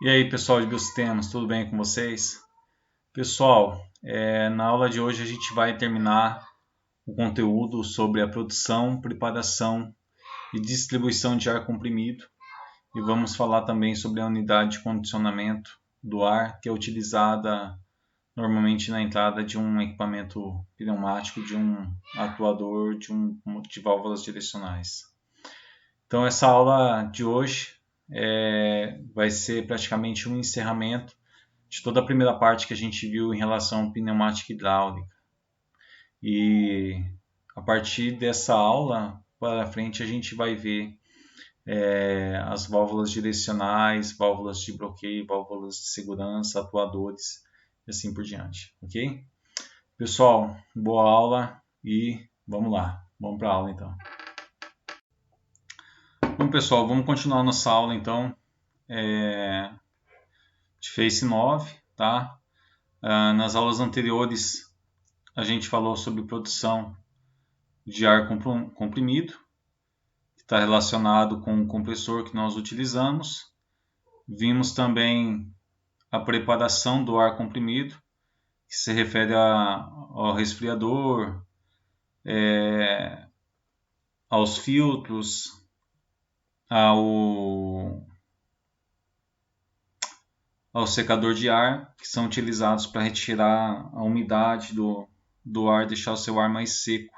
E aí, pessoal de Biosistemas, tudo bem com vocês? Pessoal, na aula de hoje a gente vai terminar o conteúdo sobre a produção, preparação e distribuição de ar comprimido e vamos falar também sobre a unidade de condicionamento do ar que é utilizada normalmente na entrada de um equipamento pneumático, de um atuador, de válvulas direcionais. Então, essa aula de hoje vai ser praticamente um encerramento de toda a primeira parte que a gente viu em relação à pneumática hidráulica. E a partir dessa aula para frente a gente vai ver as válvulas direcionais, válvulas de bloqueio, válvulas de segurança, atuadores e assim por diante, ok? Pessoal, boa aula e vamos lá, vamos para a aula então. Bom pessoal, vamos continuar nossa aula então de Face 9, tá? Nas aulas anteriores a gente falou sobre produção de ar comprimido, que está relacionado com o compressor que nós utilizamos. Vimos também a preparação do ar comprimido, que se refere ao resfriador, aos filtros, ao secador de ar, que são utilizados para retirar a umidade do ar, deixar o seu ar mais seco,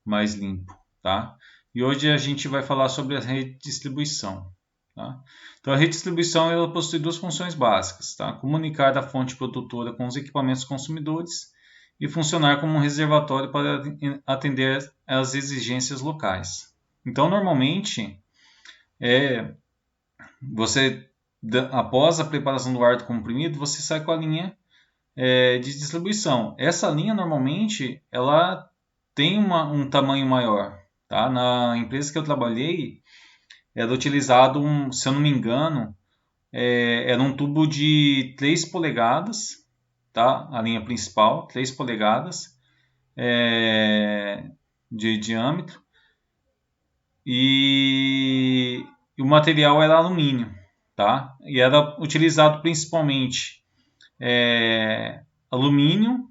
mais limpo, tá? E hoje a gente vai falar sobre a redistribuição. Tá? Então, a redistribuição ela possui duas funções básicas: tá? Comunicar da fonte produtora com os equipamentos consumidores e funcionar como um reservatório para atender às exigências locais. Então, normalmente, você, após a preparação do ar comprimido, você sai com a linha de distribuição. Essa linha, normalmente, ela tem um tamanho maior. Tá? Na empresa que eu trabalhei, era utilizado, se eu não me engano, era um tubo de 3 polegadas, tá? A linha principal, 3 polegadas de diâmetro, e o material era alumínio, tá? E era utilizado principalmente alumínio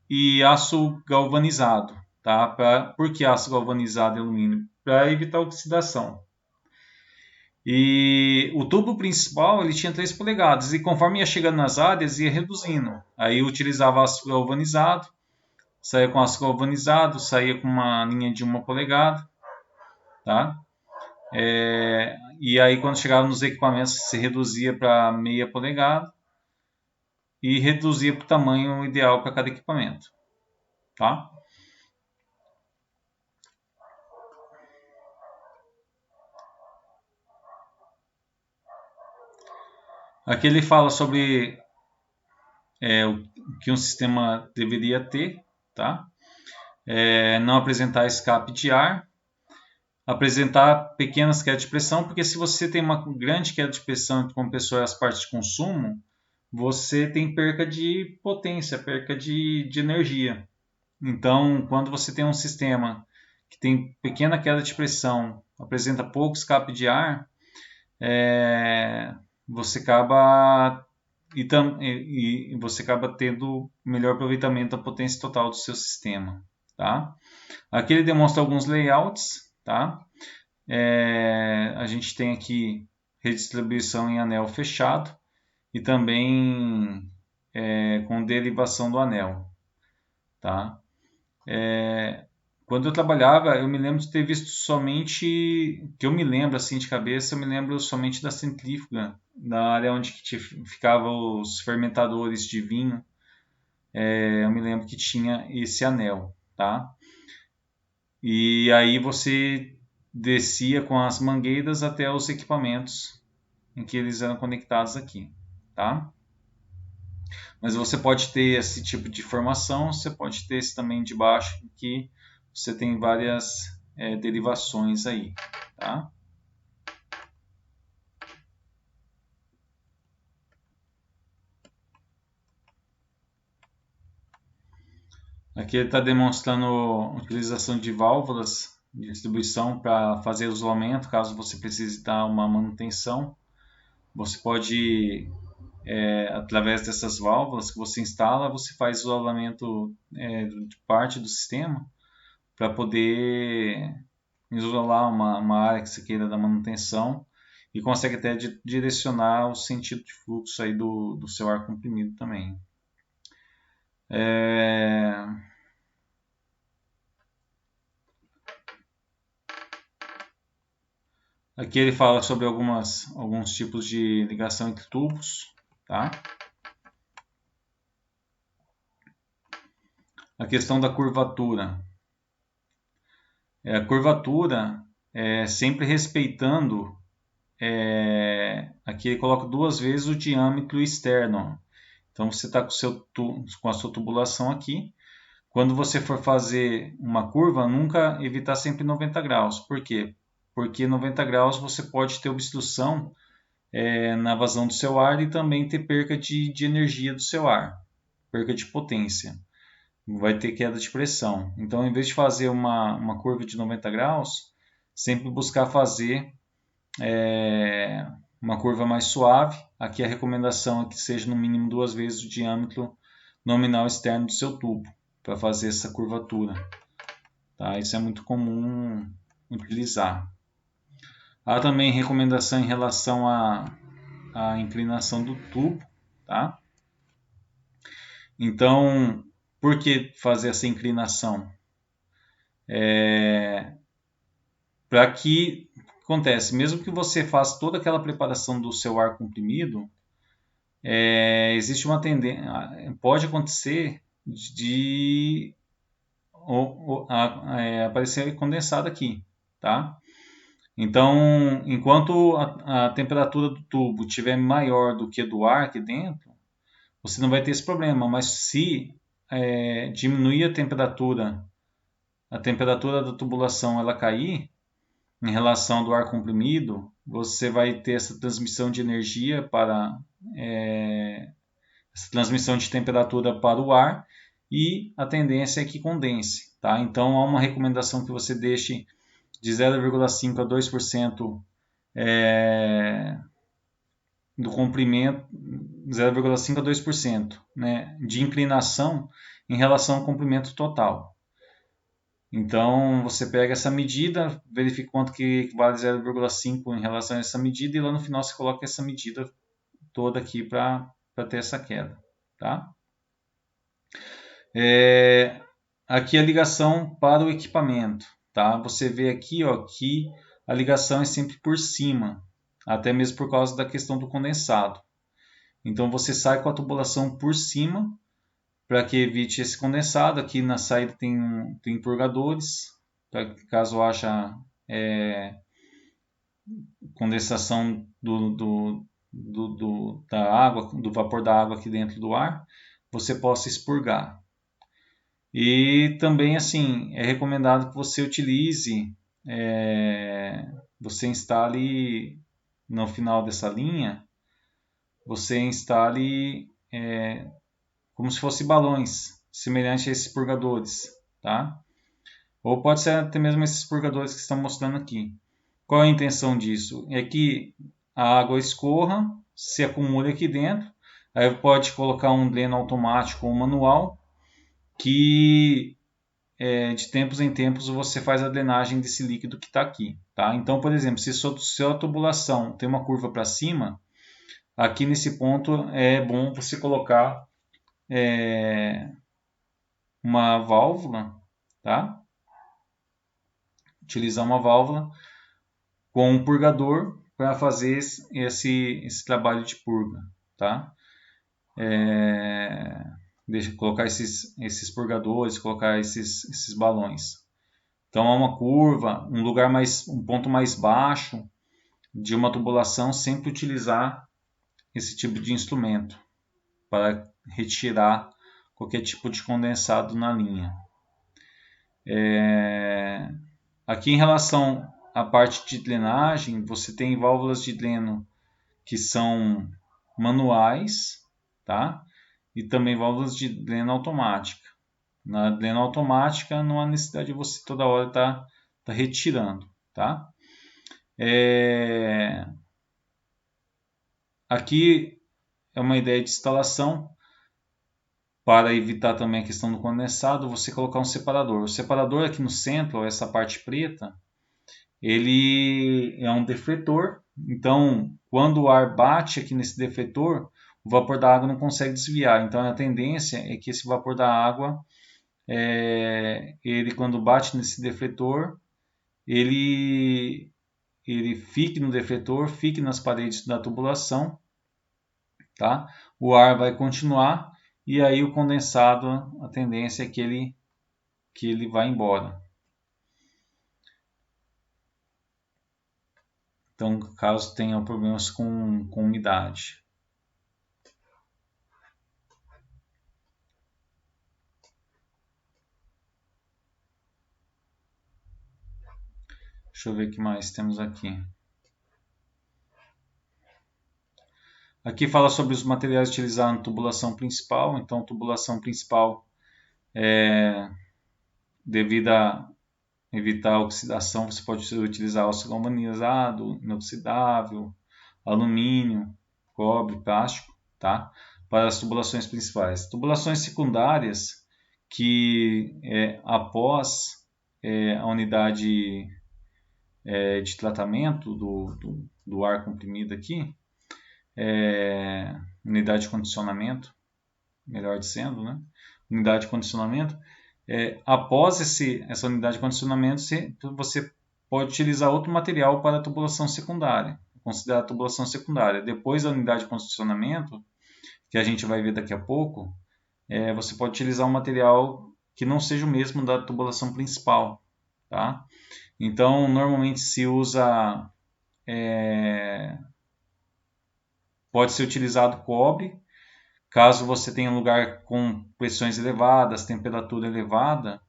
e aço galvanizado, tá? Por que aço galvanizado e alumínio? Para evitar oxidação. E o tubo principal ele tinha 3 polegadas e conforme ia chegando nas áreas ia reduzindo. Aí eu utilizava aço galvanizado, saía com aço galvanizado, saía com uma linha de 1 polegada, tá? E aí quando chegava nos equipamentos se reduzia para meia polegada e reduzia para o tamanho ideal para cada equipamento, tá? Aqui ele fala sobre o que um sistema deveria ter, tá? Não apresentar escape de ar, apresentar pequenas quedas de pressão, porque se você tem uma grande queda de pressão entre compressor e as partes de consumo, você tem perca de potência, perca de energia. Então, quando você tem um sistema que tem pequena queda de pressão, apresenta pouco escape de ar, você acaba e você acaba tendo melhor aproveitamento da potência total do seu sistema, tá? Aqui ele demonstra alguns layouts, tá? A gente tem aqui redistribuição em anel fechado e também com derivação do anel, tá? Quando eu trabalhava, eu me lembro de ter visto somente, que eu me lembro assim de cabeça, eu me lembro somente da centrífuga, na área onde ficavam os fermentadores de vinho. Eu me lembro que tinha esse anel, tá? E aí você descia com as mangueiras até os equipamentos em que eles eram conectados aqui, tá? Mas você pode ter esse tipo de formação, você pode ter esse também de baixo, que você tem várias derivações aí, tá? Aqui ele está demonstrando a utilização de válvulas de distribuição para fazer o isolamento, caso você precise dar uma manutenção. Você pode, através dessas válvulas que você instala, você faz isolamento de parte do sistema para poder isolar uma área que você queira da manutenção e consegue até direcionar o sentido de fluxo aí do seu ar comprimido também. Aqui ele fala sobre alguns tipos de ligação entre tubos, tá? A questão da curvatura. A curvatura é sempre respeitando, aqui ele coloca 2 vezes o diâmetro externo. Então você está com a sua tubulação aqui. Quando você for fazer uma curva, nunca evitar sempre 90 graus. Por quê? Porque 90 graus você pode ter obstrução na vazão do seu ar e também ter perca de energia do seu ar, perca de potência. Vai ter queda de pressão. Então, em vez de fazer uma curva de 90 graus, sempre buscar fazer uma curva mais suave. Aqui a recomendação é que seja no mínimo 2 vezes o diâmetro nominal externo do seu tubo para fazer essa curvatura. Tá? Isso é muito comum utilizar. Há também recomendação em relação à inclinação do tubo. Tá? Então, por que fazer essa inclinação? Para que acontece, mesmo que você faça toda aquela preparação do seu ar comprimido, existe uma tendência, pode acontecer de aparecer condensado aqui, tá? Então, enquanto a temperatura do tubo estiver maior do que do ar aqui dentro, você não vai ter esse problema. Mas se diminuir a temperatura da tubulação ela cair em relação do ar comprimido, você vai ter essa transmissão de energia para essa transmissão de temperatura para o ar e a tendência é que condense, tá? Então há uma recomendação que você deixe de 0,5 a 2% do comprimento, 0,5 a 2%, né, de inclinação em relação ao comprimento total. Então você pega essa medida, verifica quanto que vale 0,5 em relação a essa medida e lá no final você coloca essa medida toda aqui para ter essa queda, tá? Aqui a ligação para o equipamento, tá? Você vê aqui, ó, que a ligação é sempre por cima, até mesmo por causa da questão do condensado. Então você sai com a tubulação por cima para que evite esse condensado. Aqui na saída tem purgadores, para caso haja condensação da água, do vapor da água aqui dentro do ar, você possa expurgar. E também assim é recomendado que você utilize, você instale no final dessa linha, você instale como se fossem balões, semelhante a esses purgadores, tá? Ou pode ser até mesmo esses purgadores que estão mostrando aqui. Qual é a intenção disso? É que a água escorra, se acumule aqui dentro, aí pode colocar um dreno automático ou manual, que de tempos em tempos você faz a drenagem desse líquido que está aqui. Tá? Então, por exemplo, se sua tubulação tem uma curva para cima, aqui nesse ponto é bom você colocar uma válvula, tá? Utilizar uma válvula com um purgador para fazer esse trabalho de purga, tá? Colocar esses purgadores, colocar esses balões. Então é uma curva, um ponto mais baixo de uma tubulação, sempre utilizar esse tipo de instrumento para retirar qualquer tipo de condensado na linha. Aqui em relação à parte de drenagem, você tem válvulas de dreno que são manuais, tá? E também válvulas de dreno automática. Na dreno automática não há necessidade de você toda hora estar retirando, tá? aqui é uma ideia de instalação para evitar também a questão do condensado, você colocar um separador. O separador aqui no centro, essa parte preta, ele é um defletor. Então, quando o ar bate aqui nesse defletor, o vapor da água não consegue desviar. Então, a tendência é que esse vapor da água, ele quando bate nesse defletor, ele fique no defletor, fique nas paredes da tubulação, tá? O ar vai continuar e aí o condensado, a tendência é que ele vá embora. Então, caso tenha problemas com umidade. Deixa eu ver o que mais temos aqui. Aqui fala sobre os materiais utilizados na tubulação principal. Então, tubulação principal, devido a evitar a oxidação, você pode utilizar aço galvanizado, inoxidável, alumínio, cobre, plástico, tá? Para as tubulações principais. Tubulações secundárias, que após a unidade de tratamento do ar comprimido aqui, unidade de condicionamento, melhor dizendo, né? Unidade de condicionamento. Após essa unidade de condicionamento, você pode utilizar outro material para a tubulação secundária, considerar a tubulação secundária. Depois da unidade de condicionamento, que a gente vai ver daqui a pouco, você pode utilizar um material que não seja o mesmo da tubulação principal, tá? Então, normalmente se usa, pode ser utilizado cobre. Caso você tenha um lugar com pressões elevadas, temperatura elevada,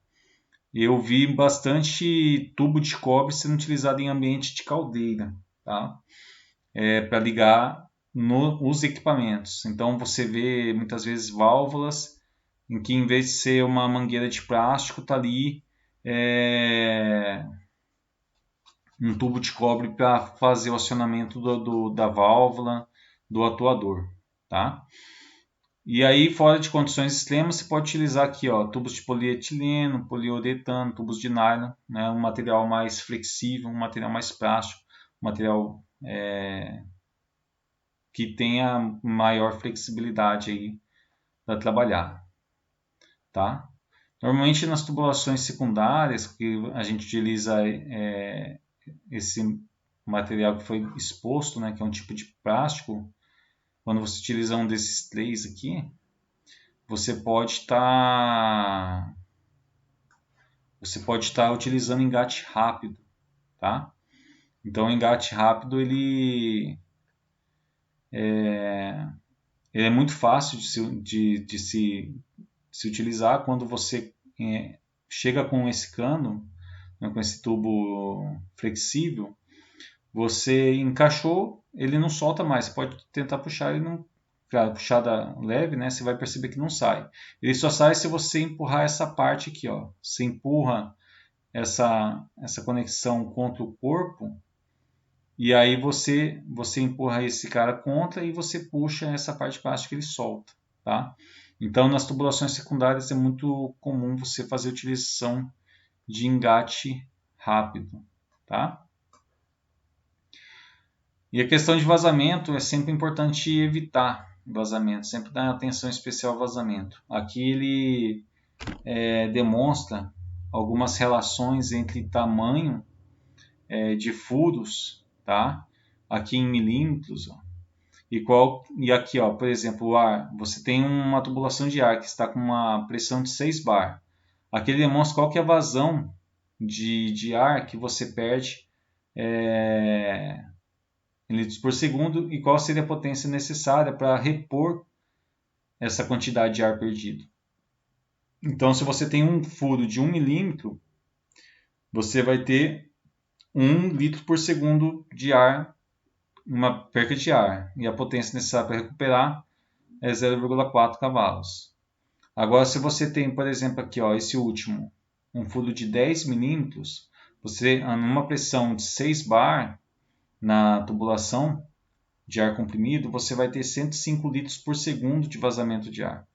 eu vi bastante tubo de cobre sendo utilizado em ambiente de caldeira, tá? Para ligar os equipamentos. Então você vê muitas vezes válvulas em que, em vez de ser uma mangueira de plástico, está ali um tubo de cobre para fazer o acionamento da válvula, do atuador, tá? E aí, fora de condições extremas, você pode utilizar aqui, ó, tubos de polietileno, poliuretano, tubos de nylon, né, um material mais flexível, um material mais prático, um material que tenha maior flexibilidade aí para trabalhar, tá? Normalmente nas tubulações secundárias, que a gente utiliza esse material que foi exposto, né, que é um tipo de plástico, quando você utiliza um desses três aqui, você pode estar utilizando engate rápido, tá? Então o engate rápido ele é muito fácil de se utilizar quando você chega com esse cano, né, com esse tubo flexível, você encaixou, ele não solta mais. Você pode tentar puxar, ele não, claro, puxada leve, né? Você vai perceber que não sai. Ele só sai se você empurrar essa parte aqui, ó. Você empurra essa conexão contra o corpo e aí você empurra esse cara contra e você puxa essa parte de plástico que ele solta, tá? Então, nas tubulações secundárias é muito comum você fazer a utilização de engate rápido, tá? E a questão de vazamento é sempre importante evitar vazamento, sempre dar atenção especial ao vazamento. Aqui ele demonstra algumas relações entre tamanho de furos, tá? Aqui em milímetros, ó. E aqui, ó, por exemplo, o ar, você tem uma tubulação de ar que está com uma pressão de 6 bar. Aqui ele demonstra qual que é a vazão de ar que você perde em litros por segundo e qual seria a potência necessária para repor essa quantidade de ar perdido. Então, se você tem um furo de 1 milímetro, você vai ter 1 litro por segundo de ar, uma perca de ar, e a potência necessária para recuperar é 0,4 cavalos. Agora, se você tem, por exemplo, aqui, ó, esse último, um furo de 10 milímetros, você, numa pressão de 6 bar na tubulação, de ar comprimido, você vai ter 105 litros por segundo de vazamento de ar,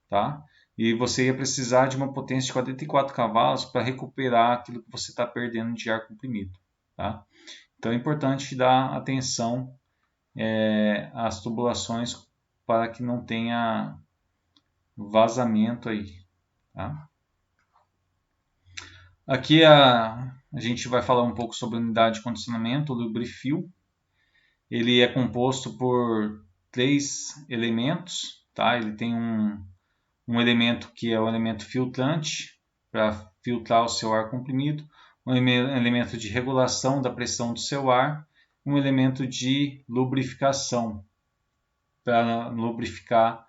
tá? E você ia precisar de uma potência de 44 cavalos para recuperar aquilo que você está perdendo de ar comprimido, tá? Então é importante dar atenção às tubulações para que não tenha vazamento aí, tá? Aqui a gente vai falar um pouco sobre a unidade de condicionamento, o lubrifil. Ele é composto por 3 elementos, tá? Ele tem um elemento que é o elemento filtrante, para filtrar o seu ar comprimido, um elemento de regulação da pressão do seu ar, um elemento de lubrificação, para lubrificar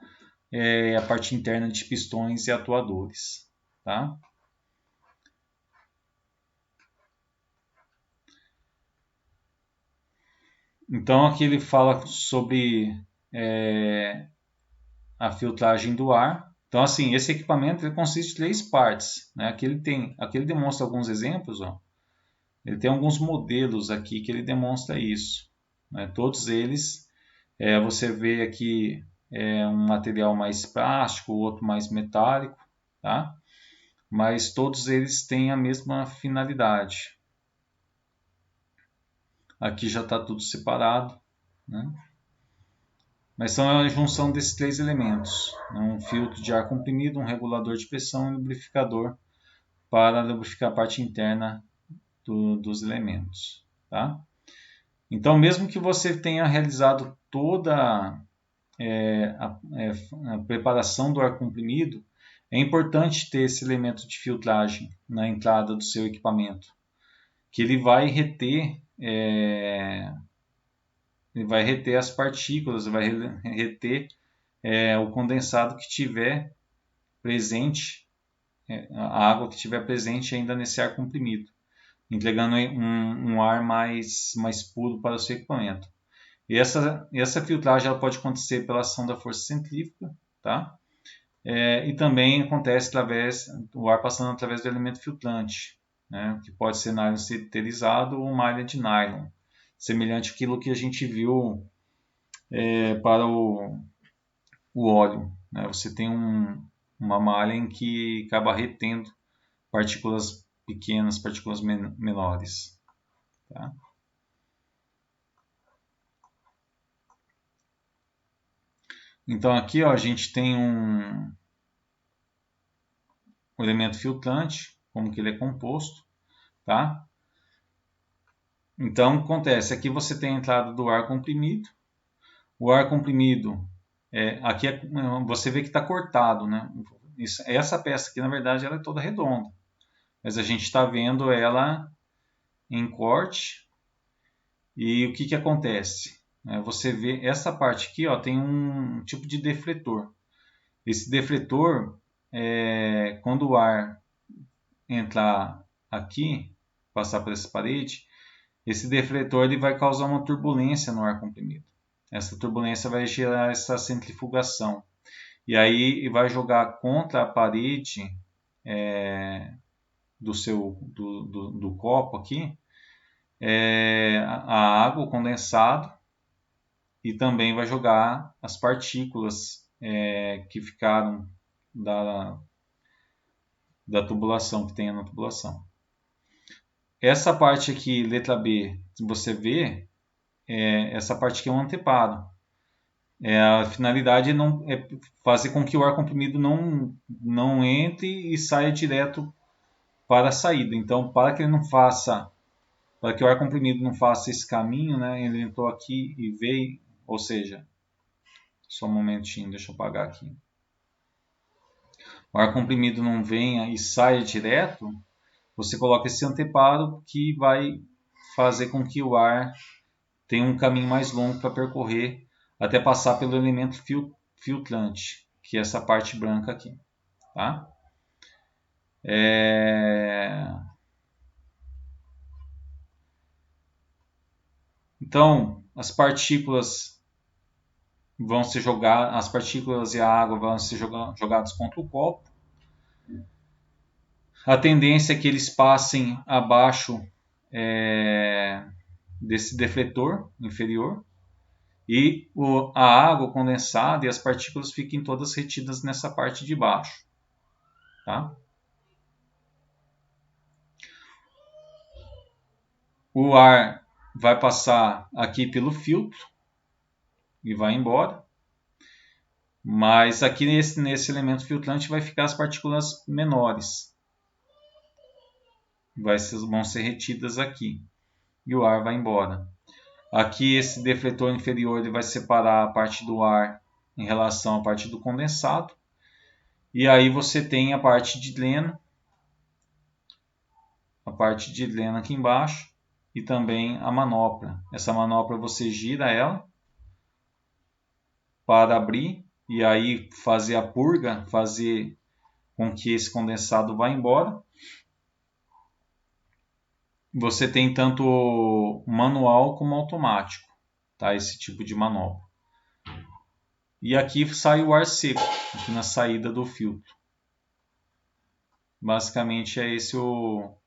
a parte interna de pistões e atuadores, tá? Então aqui ele fala sobre a filtragem do ar. Então assim, esse equipamento ele consiste de 3 partes, né? Aqui ele demonstra alguns exemplos, ó. Ele tem alguns modelos aqui que ele demonstra isso, né? Todos eles, você vê aqui um material mais plástico, o outro mais metálico, tá? Mas todos eles têm a mesma finalidade. Aqui já está tudo separado, né? Mas são a junção desses 3 elementos, né? Um filtro de ar comprimido, um regulador de pressão e um lubrificador para lubrificar a parte interna dos elementos, tá? Então, mesmo que você tenha realizado toda a preparação do ar comprimido, é importante ter esse elemento de filtragem na entrada do seu equipamento, que ele vai reter as partículas, vai reter o condensado que tiver presente, a água que tiver presente ainda nesse ar comprimido, entregando um ar mais puro para o seu equipamento. E essa filtragem ela pode acontecer pela ação da força centrífuga, tá? E também acontece através do ar passando através do elemento filtrante, né? Que pode ser nylon sinterizado ou malha de nylon, semelhante àquilo que a gente viu para o óleo, né? Você tem uma malha em que acaba retendo partículas pequenas, partículas menores, tá? Então aqui ó, a gente tem um elemento filtrante, como que ele é composto, tá? Então acontece, aqui você tem a entrada do ar comprimido. O ar comprimido, aqui você vê que está cortado, né? Essa peça aqui, na verdade, ela é toda redonda, mas a gente está vendo ela em corte. E o que que acontece? Você vê essa parte aqui, ó, tem um tipo de defletor. Esse defletor, quando o ar entrar aqui, passar por essa parede, esse defletor ele vai causar uma turbulência no ar comprimido. Essa turbulência vai gerar essa centrifugação. E aí vai jogar contra a parede do copo aqui a água, o condensado, e também vai jogar as partículas que ficaram da tubulação, que tem na tubulação. Essa parte aqui, letra B, você vê, essa parte aqui é um anteparo. A finalidade é fazer com que o ar comprimido não entre e saia direto para a saída. Então, para que o ar comprimido não faça esse caminho, né, ele entrou aqui e veio, ou seja, só um momentinho, deixa eu apagar aqui. O ar comprimido não venha e saia direto, você coloca esse anteparo que vai fazer com que o ar tenha um caminho mais longo para percorrer até passar pelo elemento filtrante, que é essa parte branca aqui, tá? Então, as partículas as partículas e a água vão ser jogadas contra o copo. A tendência é que eles passem abaixo desse defletor inferior e a água condensada e as partículas fiquem todas retidas nessa parte de baixo. Tá? O ar vai passar aqui pelo filtro e vai embora. Mas aqui nesse elemento filtrante vai ficar as partículas menores. Vão ser retidas aqui. E o ar vai embora. Aqui esse defletor inferior ele vai separar a parte do ar em relação à parte do condensado. E aí você tem a parte de Lena. A parte de Lena aqui embaixo. E também a manopla. Essa manopla você gira ela para abrir e aí fazer a purga, fazer com que esse condensado vá embora. Você tem tanto manual como automático, tá? Esse tipo de manopla. E aqui sai o ar seco, aqui na saída do filtro. Basicamente é esse o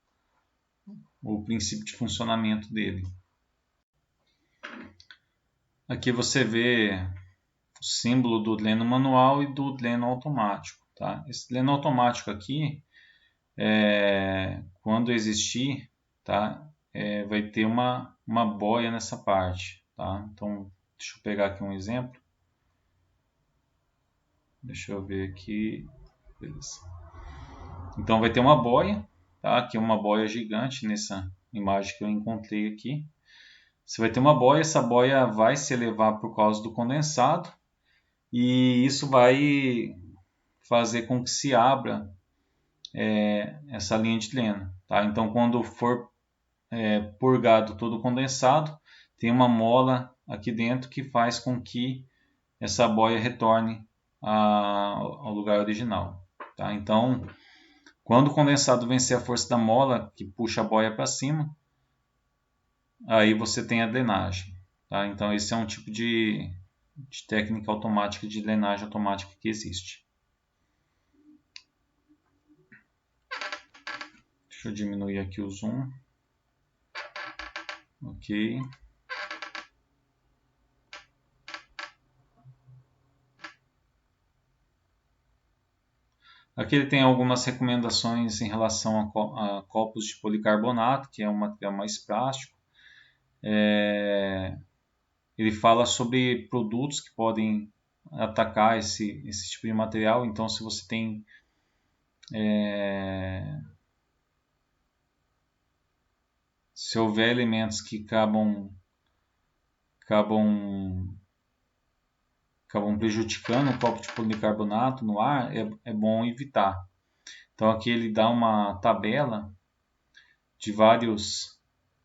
princípio de funcionamento dele. Aqui você vê o símbolo do Leno manual e do Leno automático. Tá? Esse Leno automático aqui, quando existir, tá? Vai ter uma boia nessa parte. Tá? Então, deixa eu pegar aqui um exemplo. Deixa eu ver aqui. Beleza. Então vai ter uma boia, tá? Aqui uma boia gigante nessa imagem que eu encontrei aqui. Você vai ter uma boia, essa boia vai se elevar por causa do condensado e isso vai fazer com que se abra essa linha de Lena. Tá? Então quando for purgado todo o condensado, tem uma mola aqui dentro que faz com que essa boia retorne ao lugar original. Tá? Então, quando o condensado vencer a força da mola, que puxa a boia para cima, aí você tem a drenagem. Tá? Então, esse é um tipo de técnica automática de drenagem automática que existe. Deixa eu diminuir aqui o zoom. Ok. Aqui ele tem algumas recomendações em relação a copos de policarbonato, que é um material mais prático. Ele fala sobre produtos que podem atacar esse tipo de material. Então, se você tem se houver elementos que acabam prejudicando o copo de policarbonato no ar, é bom evitar. Então aqui ele dá uma tabela de vários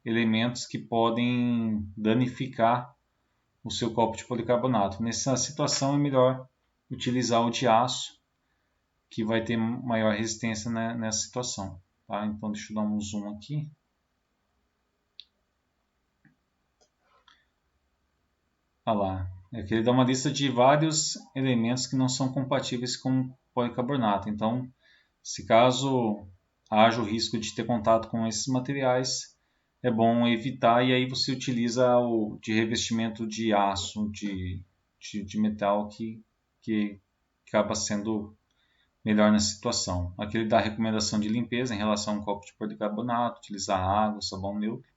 elementos que podem danificar o seu copo de policarbonato. Nessa situação é melhor utilizar o de aço, que vai ter maior resistência nessa situação. Tá? Então deixa eu dar um zoom aqui. Olha lá. Aqui ele dá uma lista de vários elementos que não são compatíveis com policarbonato. Então, se caso haja o risco de ter contato com esses materiais, é bom evitar e aí você utiliza o de revestimento de aço, de metal que acaba sendo melhor nessa situação. Aqui ele dá a recomendação de limpeza em relação ao copo de policarbonato, utilizar água, sabão neutro.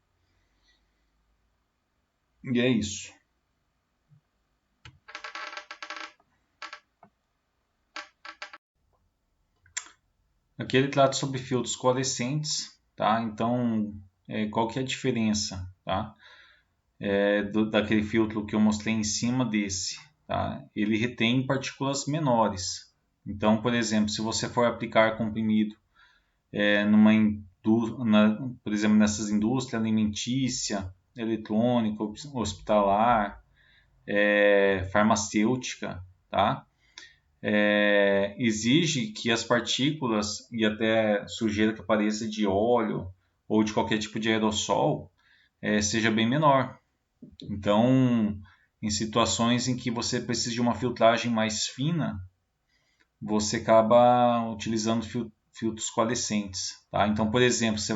E é isso. Aqui ele trata sobre filtros coalescentes, tá? Então, qual que é a diferença, tá? Daquele filtro que eu mostrei em cima desse, tá? Ele retém partículas menores. Então, por exemplo, se você for aplicar comprimido por exemplo, nessas indústrias alimentícia, eletrônica, hospitalar, farmacêutica, tá? Exige que as partículas e até sujeira que apareça de óleo ou de qualquer tipo de aerossol seja bem menor. Então, em situações em que você precisa de uma filtragem mais fina, você acaba utilizando filtros coalescentes. Tá? Então, por exemplo, você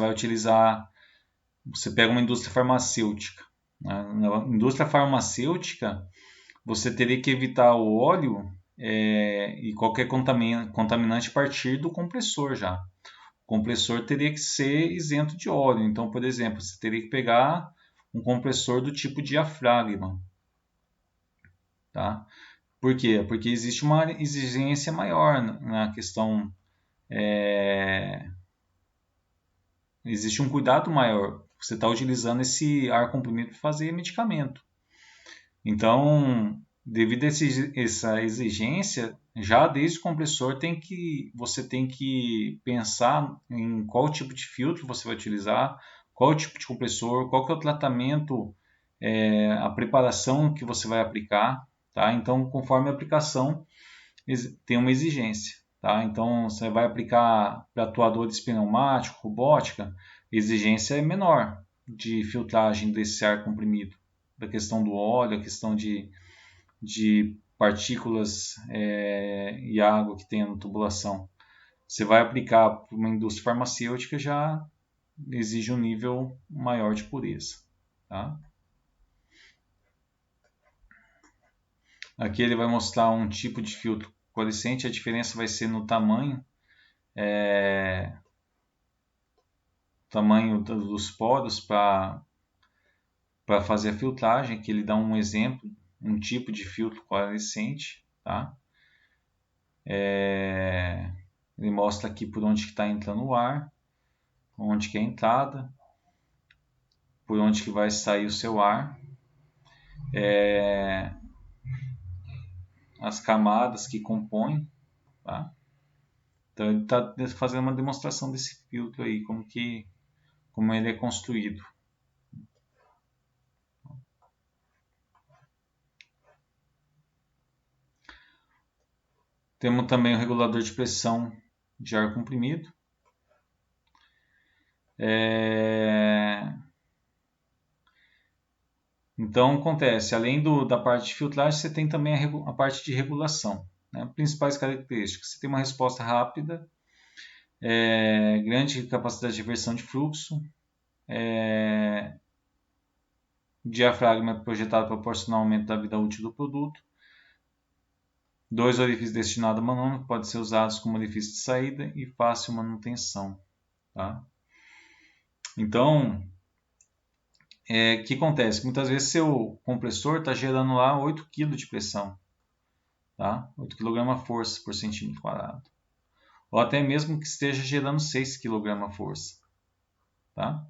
pega uma indústria farmacêutica. Na indústria farmacêutica, você teria que evitar o óleo e qualquer contaminante a partir do compressor já. O compressor teria que ser isento de óleo. Então, por exemplo, você teria que pegar um compressor do tipo diafragma, tá? Por quê? Porque existe uma exigência maior na questão, existe um cuidado maior. Você está utilizando esse ar comprimido para fazer medicamento. Então, devido a essa exigência, já desde o compressor você tem que pensar em qual tipo de filtro você vai utilizar, qual tipo de compressor, qual que é o tratamento, a preparação que você vai aplicar, tá? Então, conforme a aplicação, tem uma exigência, tá? Então, você vai aplicar para atuadores pneumáticos, robótica, a exigência é menor de filtragem desse ar comprimido, da questão do óleo, a questão de partículas e água que tem na tubulação. Você vai aplicar para uma indústria farmacêutica, já exige um nível maior de pureza, tá? Aqui ele vai mostrar um tipo de filtro coalescente, a diferença vai ser no tamanho dos poros para fazer a filtragem, que ele dá um exemplo, um tipo de filtro coalescente, tá? Ele mostra aqui por onde está entrando o ar, onde que é a entrada, por onde que vai sair o seu ar, as camadas que compõem, tá? Então ele está fazendo uma demonstração desse filtro aí, como ele é construído. Temos também o regulador de pressão de ar comprimido. Então acontece, além da parte de filtragem, você tem também a parte de regulação, né? Principais características: você tem uma resposta rápida, grande capacidade de reversão de fluxo, diafragma projetado para proporcionar aumento da vida útil do produto, 2 orifícios destinados a manômetro, podem ser usados como orifício de saída e fácil manutenção, tá? Então, o que acontece? Muitas vezes seu compressor está gerando lá 8 kg de pressão, tá? 8 kg-força por centímetro quadrado. Ou até mesmo que esteja gerando 6 kg-força, tá?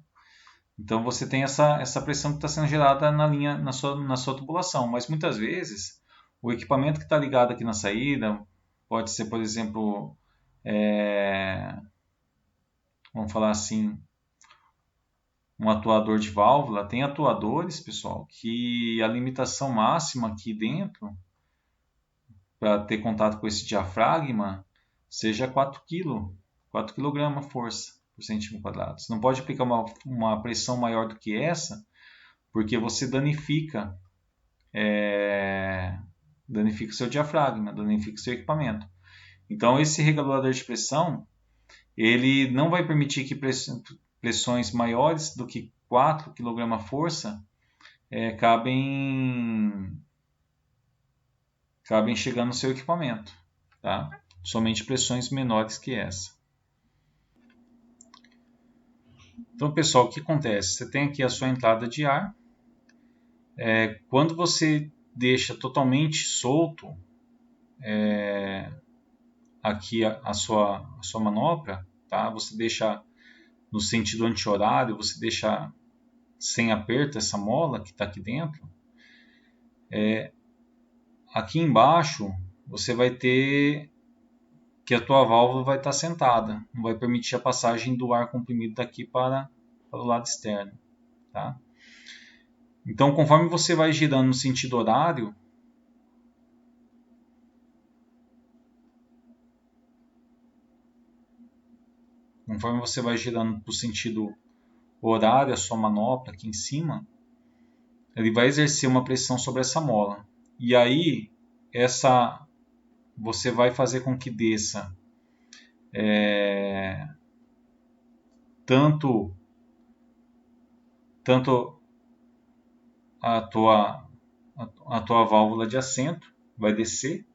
Então você tem essa pressão que está sendo gerada na sua tubulação, mas muitas vezes o equipamento que está ligado aqui na saída pode ser, por exemplo, vamos falar assim, um atuador de válvula. Tem atuadores, pessoal, que a limitação máxima aqui dentro para ter contato com esse diafragma seja 4 kg, 4 kg força por centímetro quadrado. Você não pode aplicar uma pressão maior do que essa, porque você danifica o seu diafragma, danifica o seu equipamento. Então esse regulador de pressão, ele não vai permitir que pressões maiores do que 4 kg força cabem chegando no seu equipamento, tá? Somente pressões menores que essa. Então, pessoal, o que acontece? Você tem aqui a sua entrada de ar. Quando você deixa totalmente solto aqui a sua manopla, tá? Você deixa no sentido anti-horário, você deixa sem aperto essa mola que está aqui dentro. Aqui embaixo você vai ter que a tua válvula vai estar sentada, não vai permitir a passagem do ar comprimido daqui para o lado externo, tá? Então, conforme você vai girando no sentido horário, conforme você vai girando para o sentido horário, a sua manopla aqui em cima, ele vai exercer uma pressão sobre essa mola. E aí, você vai fazer com que desça tanto a tua válvula de assento, vai descer,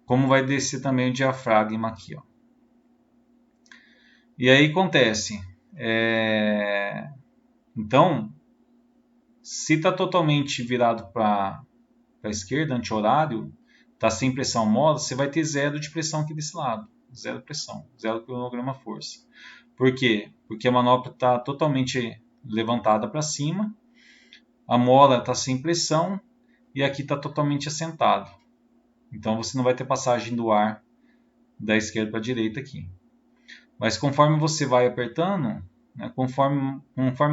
como vai descer também o diafragma aqui, ó. E aí acontece, então, se está totalmente virado para a esquerda, anti-horário, está sem pressão mola, você vai ter zero de pressão aqui desse lado, zero pressão, zero kg força. Por quê? Porque a manopla está totalmente levantada para cima, a mola está sem pressão e aqui está totalmente assentado. Então você não vai ter passagem do ar da esquerda para a direita aqui. Mas conforme você vai apertando, né, conforme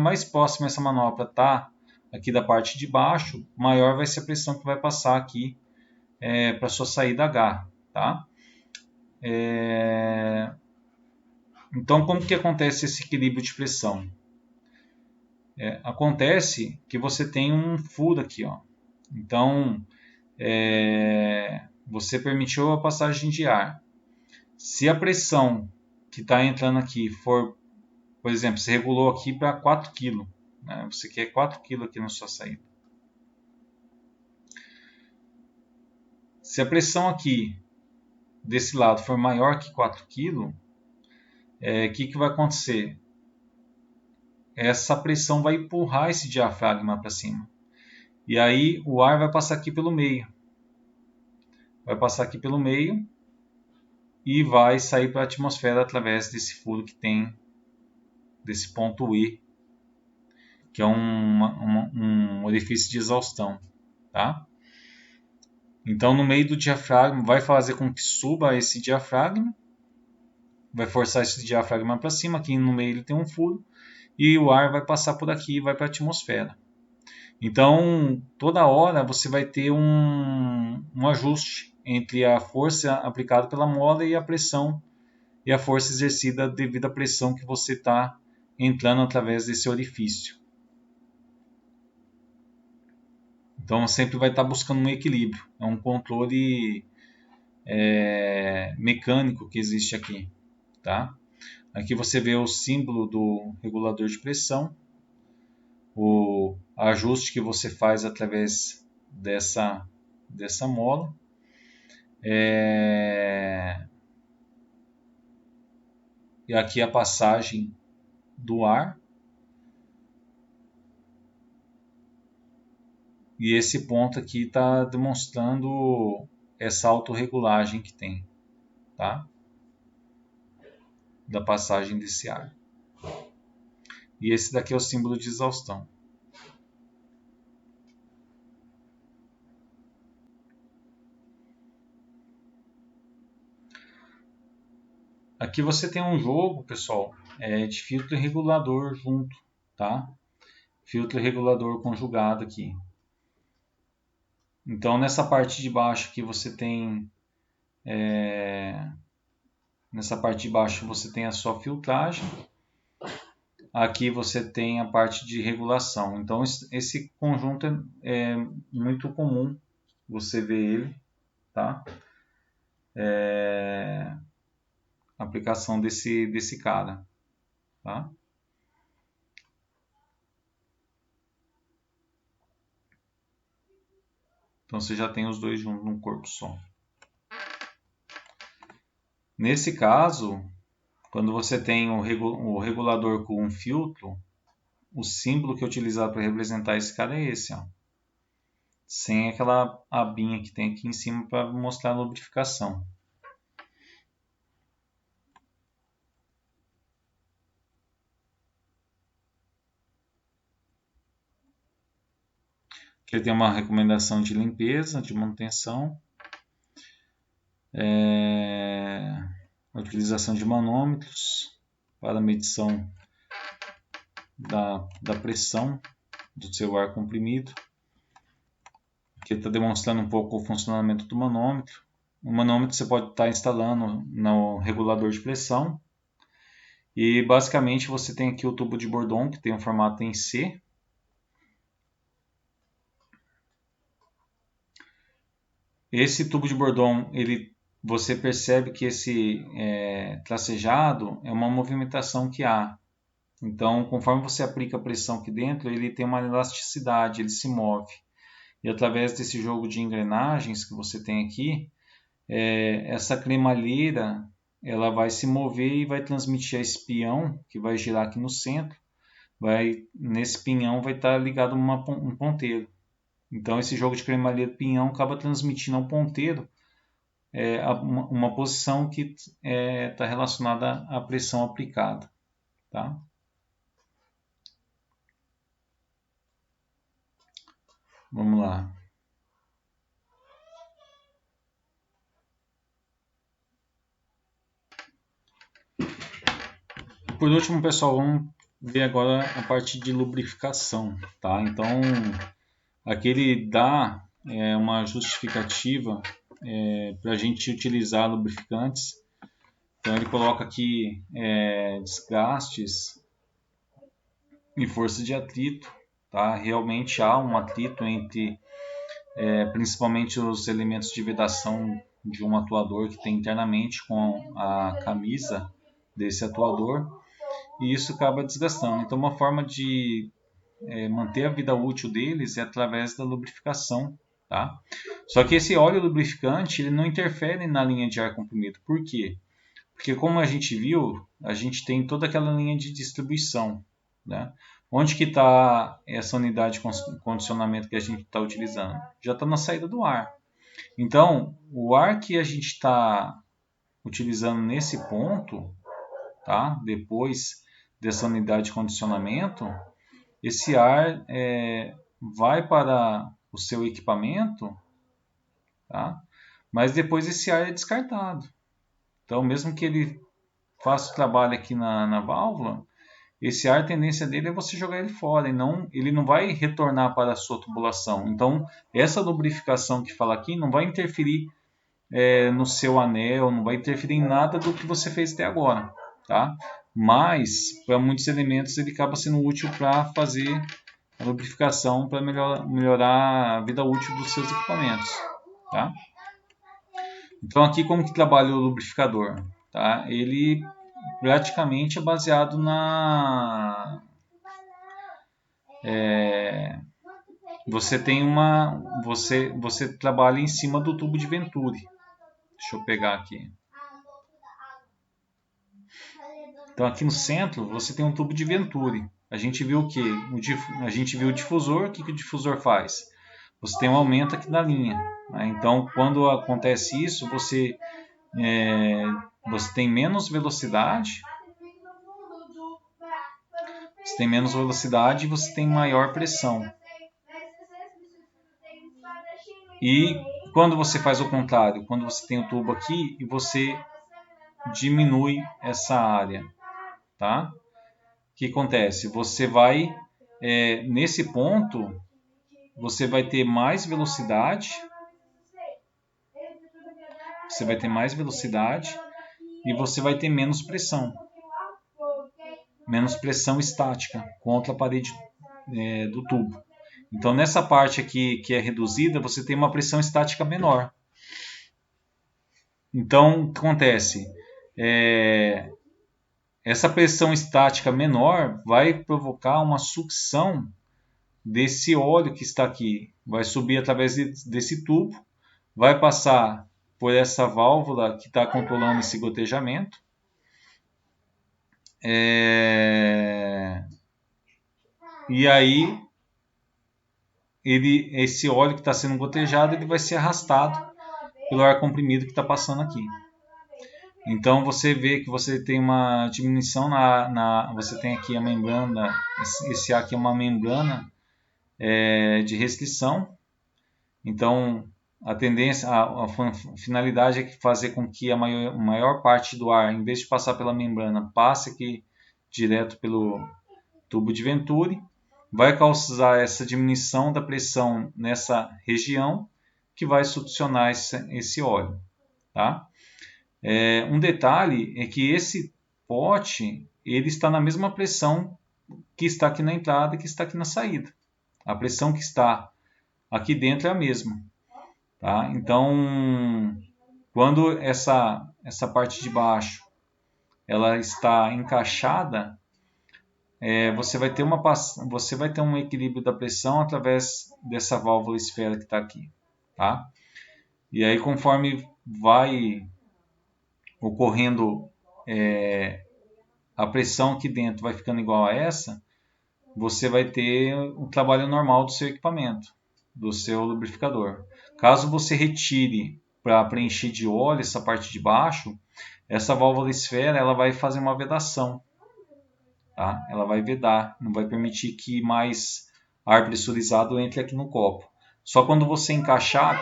mais próximo essa manopla está aqui da parte de baixo, maior vai ser a pressão que vai passar aqui para sua saída H. Tá? Então, como que acontece esse equilíbrio de pressão? Acontece que você tem um furo aqui, ó. Então, você permitiu a passagem de ar. Se a pressão que está entrando aqui for, por exemplo, você regulou aqui para 4 kg, né? Você quer 4 kg aqui na sua saída. Se a pressão aqui desse lado for maior que 4 kg, o que vai acontecer? Essa pressão vai empurrar esse diafragma para cima. E aí o ar vai passar aqui pelo meio. Vai passar aqui pelo meio e vai sair para a atmosfera através desse furo que tem, desse ponto E, que é um orifício de exaustão. Tá? Então, no meio do diafragma, vai fazer com que suba esse diafragma, vai forçar esse diafragma para cima, aqui no meio ele tem um furo, e o ar vai passar por aqui e vai para a atmosfera. Então, toda hora você vai ter um ajuste entre a força aplicada pela mola e a pressão, e a força exercida devido à pressão que você está entrando através desse orifício. Então, sempre vai estar buscando um equilíbrio. É um controle mecânico que existe aqui. Tá? Aqui você vê o símbolo do regulador de pressão, o ajuste que você faz através dessa mola. E aqui a passagem do ar. E esse ponto aqui está demonstrando essa autorregulagem que tem, tá? Da passagem desse ar. E esse daqui é o símbolo de exaustão. Aqui você tem um jogo, pessoal, de filtro e regulador junto, tá? Filtro e regulador conjugado aqui. Então, nessa parte de baixo aqui você tem nessa parte de baixo você tem a sua filtragem. Aqui você tem a parte de regulação. Então, esse conjunto é muito comum você ver ele, tá? A aplicação desse cara, tá? Então, você já tem os dois juntos num corpo só. Nesse caso, quando você tem o regulador com um filtro, o símbolo que é utilizado para representar esse cara é esse, ó. Sem aquela abinha que tem aqui em cima para mostrar a lubrificação. Aqui tem uma recomendação de limpeza, de manutenção. A utilização de manômetros para medição da pressão do seu ar comprimido. Aqui está demonstrando um pouco o funcionamento do manômetro. O manômetro você pode estar instalando no regulador de pressão. E basicamente você tem aqui o tubo de Bourdon, que tem um formato em C. Esse tubo de Bourdon, você percebe que esse tracejado é uma movimentação que há. Então, conforme você aplica a pressão aqui dentro, ele tem uma elasticidade, ele se move. E através desse jogo de engrenagens que você tem aqui, essa cremalheira ela vai se mover e vai transmitir a esse peão que vai girar aqui no centro. Nesse pinhão vai estar ligado um ponteiro. Então esse jogo de cremalheira pinhão acaba transmitindo ao ponteiro uma posição que está relacionada à pressão aplicada. Tá? Vamos lá. Por último, pessoal, vamos ver agora a parte de lubrificação. Tá? Então aqui ele dá uma justificativa para a gente utilizar lubrificantes. Então ele coloca aqui desgastes e força de atrito. Tá? Realmente há um atrito entre principalmente os elementos de vedação de um atuador que tem internamente com a camisa desse atuador, e isso acaba desgastando. Então uma forma de manter a vida útil deles é através da lubrificação. Tá? Só que esse óleo lubrificante ele não interfere na linha de ar comprimido. Por quê? Porque como a gente viu, a gente tem toda aquela linha de distribuição. Né? Onde que está essa unidade de condicionamento que a gente está utilizando? Já está na saída do ar. Então, o ar que a gente está utilizando nesse ponto, tá? Depois dessa unidade de condicionamento, esse ar vai para o seu equipamento, tá? Mas depois esse ar é descartado. Então, mesmo que ele faça o trabalho aqui na válvula, esse ar, a tendência dele é você jogar ele fora, ele não vai retornar para a sua tubulação. Então, essa lubrificação que fala aqui não vai interferir no seu anel, não vai interferir em nada do que você fez até agora. Tá? Mas, para muitos elementos, ele acaba sendo útil para fazer a lubrificação, para melhorar a vida útil dos seus equipamentos. Tá? Então, aqui como que trabalha o lubrificador? Tá? Ele praticamente é baseado você tem você trabalha em cima do tubo de Venturi. Deixa eu pegar aqui. Então aqui no centro você tem um tubo de Venturi. A gente viu o que? A gente viu o difusor. O que o difusor faz? Você tem um aumento aqui na linha. Né? Então quando acontece isso, você tem menos velocidade. Você tem menos velocidade e você tem maior pressão. E quando você faz o contrário, quando você tem o tubo aqui e você diminui essa área, tá? O que acontece? Você vai, nesse ponto, você vai ter mais velocidade. Você vai ter mais velocidade e você vai ter menos pressão. Menos pressão estática contra a parede do tubo. Então, nessa parte aqui que é reduzida, você tem uma pressão estática menor. Então, o que acontece? Essa pressão estática menor vai provocar uma sucção desse óleo que está aqui. Vai subir através desse tubo, vai passar por essa válvula que está controlando esse gotejamento. E aí, esse óleo que está sendo gotejado, ele vai ser arrastado pelo ar comprimido que está passando aqui. Então você vê que você tem uma diminuição você tem aqui a membrana, esse aqui é uma membrana de restrição. Então a tendência, a finalidade é fazer com que a maior parte do ar, em vez de passar pela membrana, passe aqui direto pelo tubo de Venturi. Vai causar essa diminuição da pressão nessa região que vai succionar esse óleo. Tá? Um detalhe é que esse pote ele está na mesma pressão que está aqui na entrada e que está aqui na saída. A pressão que está aqui dentro é a mesma. Tá? Então, quando essa parte de baixo ela está encaixada, você vai ter um equilíbrio da pressão através dessa válvula esfera que está aqui, tá? E aí, conforme vai ocorrendo a pressão aqui dentro vai ficando igual a essa, você vai ter o trabalho normal do seu equipamento, do seu lubrificador. Caso você retire para preencher de óleo essa parte de baixo, essa válvula esfera ela vai fazer uma vedação, tá? Ela vai vedar, não vai permitir que mais ar pressurizado entre aqui no copo. Só quando você encaixar,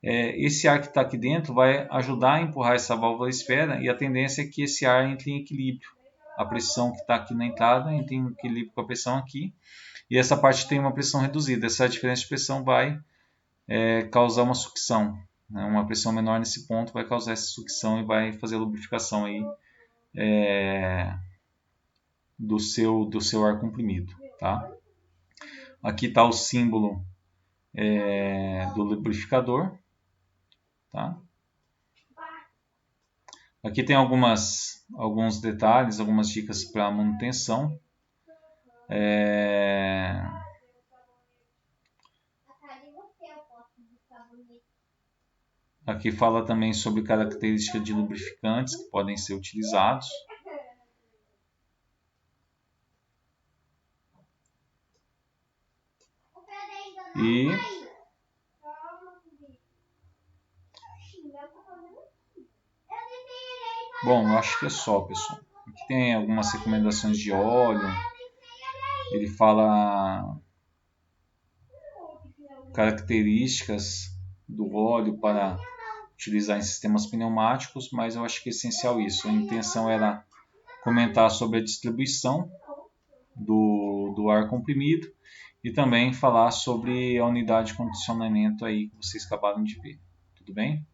esse ar que está aqui dentro vai ajudar a empurrar essa válvula esfera e a tendência é que esse ar entre em equilíbrio. A pressão que está aqui na entrada entra em equilíbrio com a pressão aqui e essa parte tem uma pressão reduzida. Essa diferença de pressão vai causar uma sucção, né? Uma pressão menor nesse ponto vai causar essa sucção e vai fazer a lubrificação aí, do seu ar comprimido, tá? Aqui está o símbolo do lubrificador, tá? Aqui tem alguns detalhes, algumas dicas para manutenção. Aqui fala também sobre características de lubrificantes que podem ser utilizados. E bom, eu acho que é só, pessoal. Aqui tem algumas recomendações de óleo. Ele fala características do óleo para utilizar em sistemas pneumáticos, mas eu acho que é essencial isso. A intenção era comentar sobre a distribuição do ar comprimido e também falar sobre a unidade de condicionamento aí que vocês acabaram de ver. Tudo bem?